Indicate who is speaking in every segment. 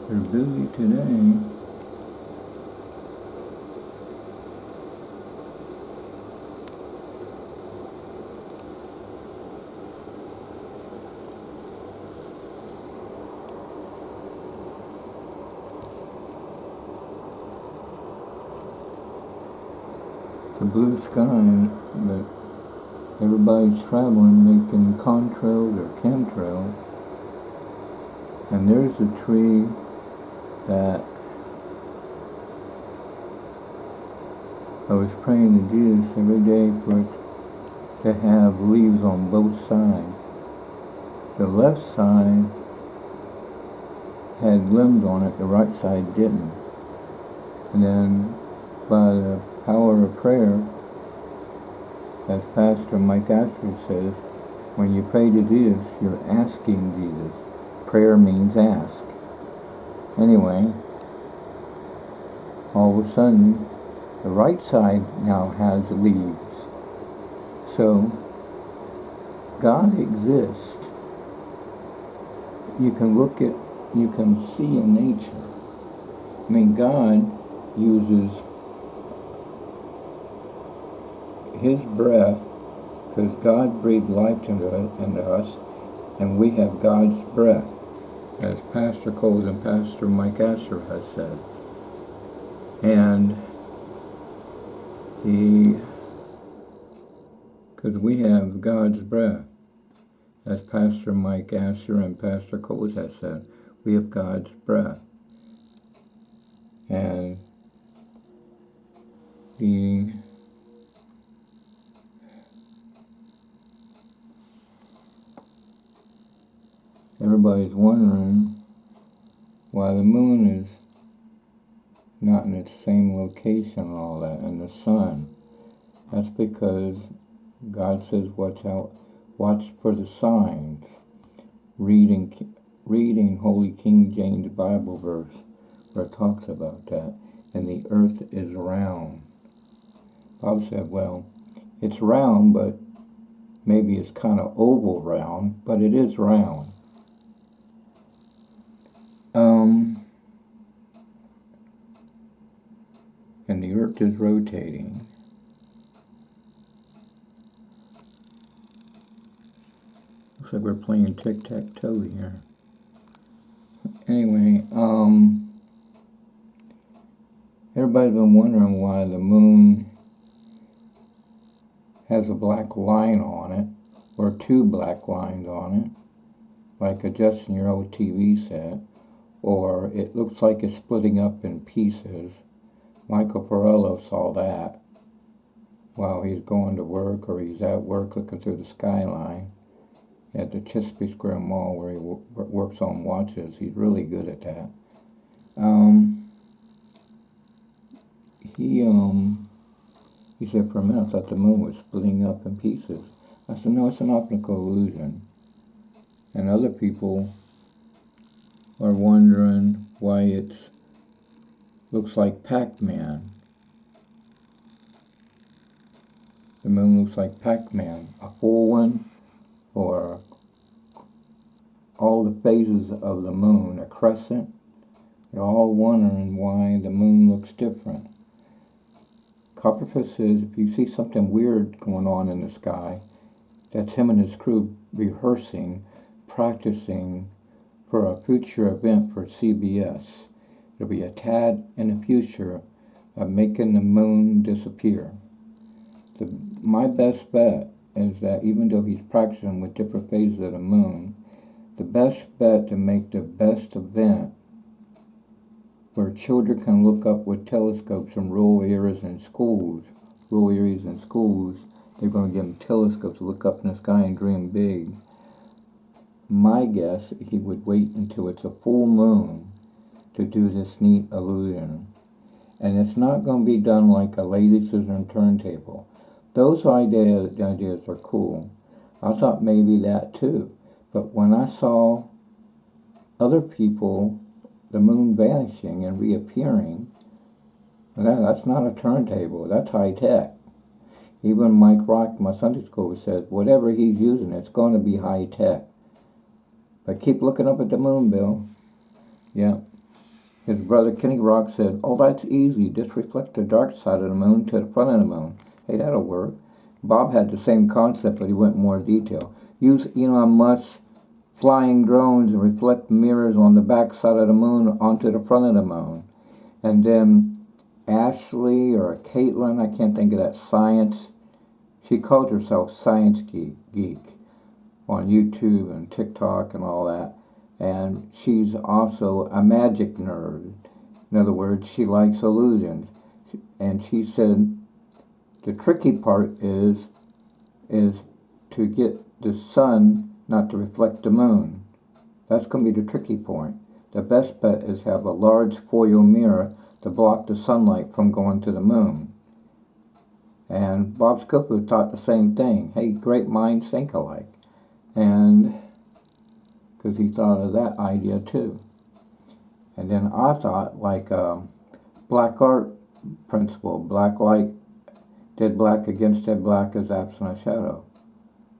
Speaker 1: They're busy today. The blue sky, but everybody's traveling, making contrails or chemtrails. And there's a tree that I was praying to Jesus every day for it to have leaves on both sides. The left side had limbs on it, the right side didn't. And then by the power of prayer, as Pastor Mike Astor says, when you pray to Jesus, you're asking Jesus. Prayer means ask. Anyway, all of a sudden, the right side now has leaves. So, God exists. You can see in nature. I mean, God uses His breath, because God breathed life into us, and we have God's breath, as Pastor Coles and Pastor Mike Astor has said. And because we have God's breath, as Pastor Mike Astor and Pastor Coles has said, we have God's breath. And everybody's wondering why the moon is not in its same location and all that, and the sun. That's because God says, watch for the signs. Reading Holy King James Bible verse where it talks about that. And the earth is round. Bob said, well, it's round, but maybe it's kind of oval round, but it is round. And the earth is rotating. Looks like we're playing tic-tac-toe here. Anyway, everybody's been wondering why the moon has a black line on it, or two black lines on it, like adjusting your old TV set, or it looks like it's splitting up in pieces. Michael Perello saw that while he's going to work, or he's at work looking through the skyline at the Chesapeake Square Mall where he works on watches. He's really good at that. He said for a minute I thought the moon was splitting up in pieces. I said, no, it's an optical illusion. And other people are wondering why it looks like Pac-Man. The moon looks like Pac-Man, a full one, or all the phases of the moon, a crescent. They're all wondering why the moon looks different. Copperfield says if you see something weird going on in the sky, that's him and his crew rehearsing, practicing for a future event for CBS. There'll be a tad in the future of making the moon disappear. My best bet is that even though he's practicing with different phases of the moon, the best bet to make the best event where children can look up with telescopes in rural areas and schools, they're going to give them telescopes to look up in the sky and dream big. My guess, he would wait until it's a full moon to do this neat illusion. And it's not going to be done like a lady scissor and turntable. Those ideas are cool. I thought maybe that too. But when I saw other people, the moon vanishing and reappearing, that's not a turntable, that's high tech. Even Mike Rock, my Sunday school, said, whatever he's using, it's going to be high tech. But keep looking up at the moon, Bill. Yeah. His brother Kenny Rock said, "Oh, that's easy. Just reflect the dark side of the moon to the front of the moon. Hey, that'll work." Bob had the same concept, but he went in more detail. Use Elon Musk's flying drones and reflect mirrors on the back side of the moon onto the front of the moon. And then Ashley or Caitlin, I can't think of that, science. She calls herself Science Geek on YouTube and TikTok and all that. And she's also a magic nerd. In other words, she likes illusions. And she said the tricky part is to get the sun not to reflect the moon. That's going to be the tricky point. The best bet is have a large foil mirror to block the sunlight from going to the moon. And Bob Schofield thought the same thing. Hey, great minds think alike. And because he thought of that idea too. And then I thought, like black art principle, black light, dead black against dead black is absent of shadow.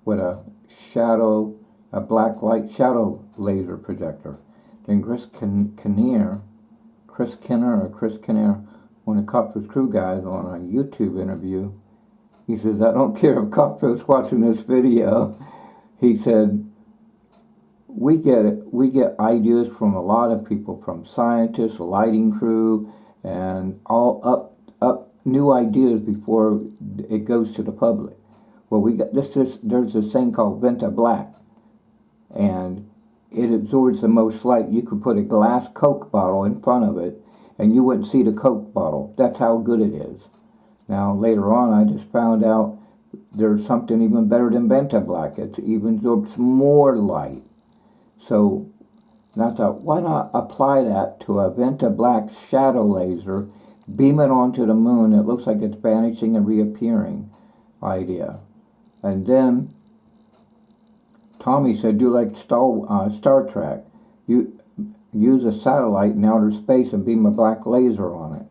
Speaker 1: With a black light shadow laser projector. Then Chris Kinnear, one of the Copper's Crew guys on a YouTube interview, he says, "I don't care if Copper's watching this video." He said, we get ideas from a lot of people, from scientists, lighting crew, and all up new ideas before it goes to the public. Well, we got there's this thing called Venta Black, and it absorbs the most light. You could put a glass Coke bottle in front of it, and you wouldn't see the Coke bottle. That's how good it is. Now, later on, I just found out there's something even better than Venta Black. It even absorbs more light. So, and I thought, why not apply that to a Venta Black shadow laser, beam it onto the moon, it looks like it's vanishing and reappearing idea. And then Tommy said, do like Star Trek. You use a satellite in outer space and beam a black laser on it.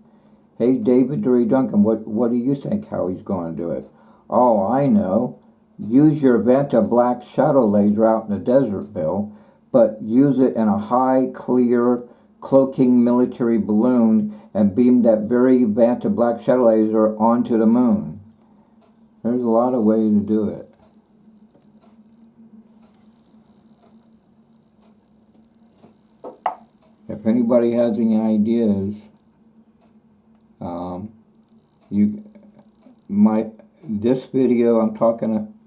Speaker 1: Hey, David Dury Duncan, what do you think how he's going to do it? Oh, I know. Use your Venta Black shadow laser out in the desert, Bill, but use it in a high, clear, cloaking military balloon and beam that very Venta Black shadow laser onto the moon. There's a lot of ways to do it. If anybody has any ideas, this video I'm talking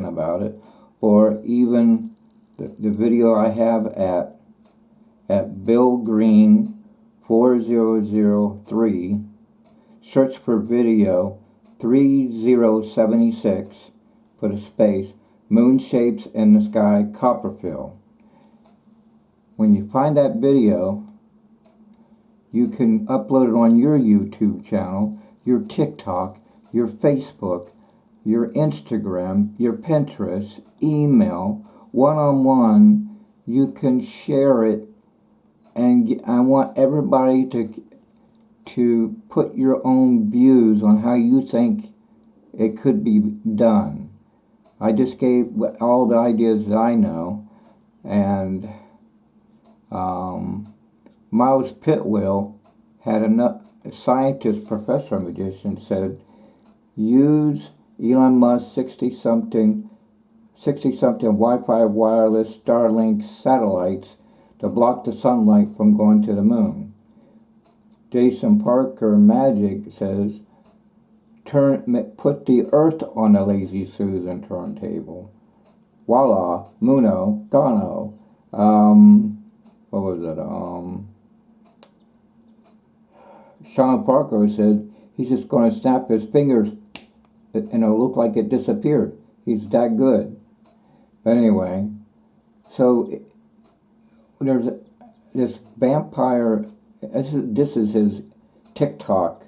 Speaker 1: about it, or even the video I have at Bill Green 4003. Search for video 3076. Put a space. Moon shapes in the sky, Copperfield. When you find that video, you can upload it on your YouTube channel, your TikTok, your Facebook, your Instagram, your Pinterest, email, one-on-one. You can share it, and I want everybody to put your own views on how you think it could be done. I just gave all the ideas that I know, and Miles Pitwell had a scientist, professor, magician, said, use Elon Musk 60-something Wi-Fi wireless Starlink satellites to block the sunlight from going to the moon. Jason Parker Magic says, put the Earth on a Lazy Susan turntable. Voila, Muno, Gano. What was it? Sean Parker said he's just going to snap his fingers and it'll look like it disappeared. He's that good. But anyway, so there's this vampire. This is his TikTok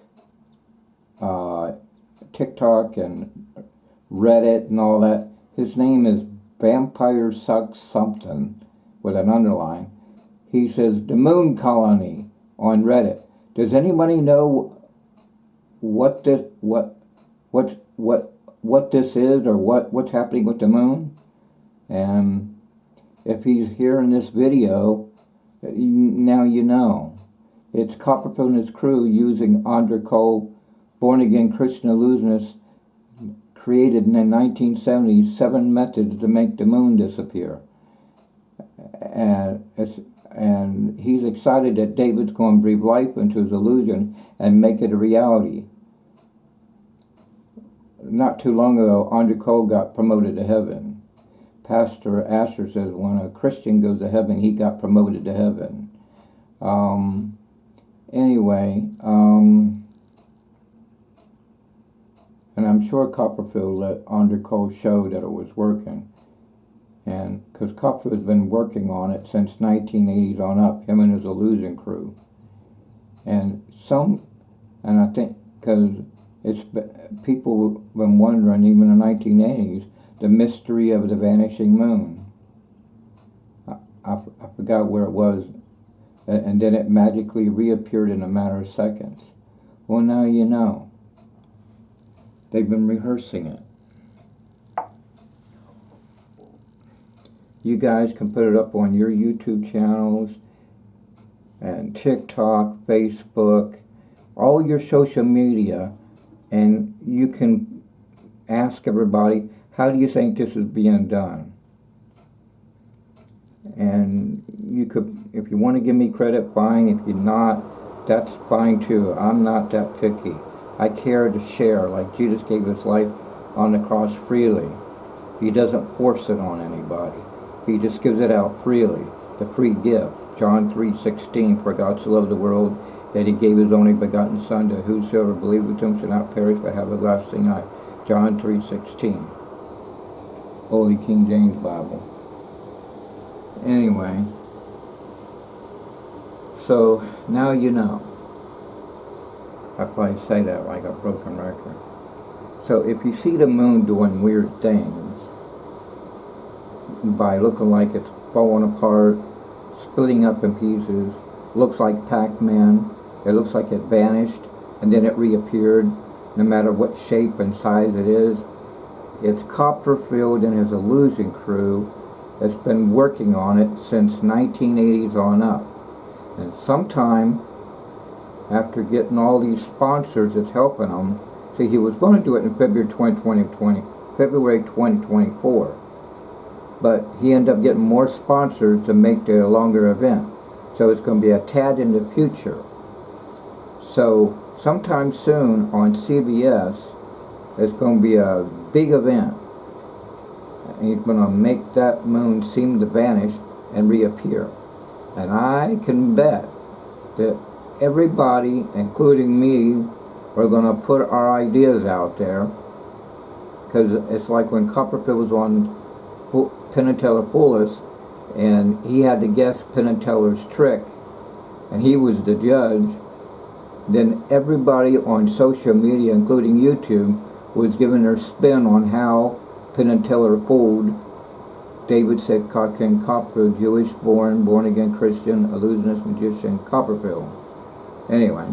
Speaker 1: and Reddit and all that. His name is Vampire Sucks Something with an underline. He says the moon colony on Reddit. Does anybody know what this is, or what's happening with the moon? And if he's hearing this video, now you know. It's Copperfield and his crew using Andre Cole, born-again Christian illusionist, created in the 1970s 7 methods to make the moon disappear. And he's excited that David's going to breathe life into his illusion and make it a reality. Not too long ago, Andre Cole got promoted to heaven. Pastor Asher says when a Christian goes to heaven, he got promoted to heaven. Anyway, and I'm sure Copperfield let Andre Cole show that it was working. And because Copperfield's been working on it since 1980s on up, him and his illusion crew. And I think because people have been wondering, even in the 1980s, the mystery of the vanishing moon. I forgot where it was, and then it magically reappeared in a matter of seconds. Well, now you know. They've been rehearsing it. You guys can put it up on your YouTube channels and TikTok, Facebook, all your social media, and you can ask everybody, how do you think this is being done? And you could, if you want to give me credit, fine. If you're not, that's fine too. I'm not that picky. I care to share, like Jesus gave his life on the cross freely. He doesn't force it on anybody. He just gives it out freely, the free gift. John 3:16, for God so loved the world that he gave his only begotten Son, to whosoever believeth him shall not perish but have everlasting life. John 3:16. Holy King James Bible. Anyway, so now you know. I probably say that like a broken record. So if you see the moon doing weird things, by looking like it's falling apart, splitting up in pieces, looks like Pac-Man, it looks like it vanished and then it reappeared, no matter what shape and size it is, it's Copperfield and his illusion crew that's been working on it since 1980s on up. And sometime after getting all these sponsors that's helping him, see, he was going to do it in February 2024. But he ended up getting more sponsors to make the longer event. So it's going to be a tad in the future. So sometime soon on CBS, it's going to be a big event. He's going to make that moon seem to vanish and reappear. And I can bet that everybody, including me, are going to put our ideas out there. Because it's like when Copperfield was on Penn and Teller Fool Us, and he had to guess Penn and Teller's trick, and he was the judge. Then everybody on social media, including YouTube, was giving their spin on how Penn and Teller fooled. David said King Copperfield, Jewish born again Christian, illusionist, magician, Copperfield. Anyway.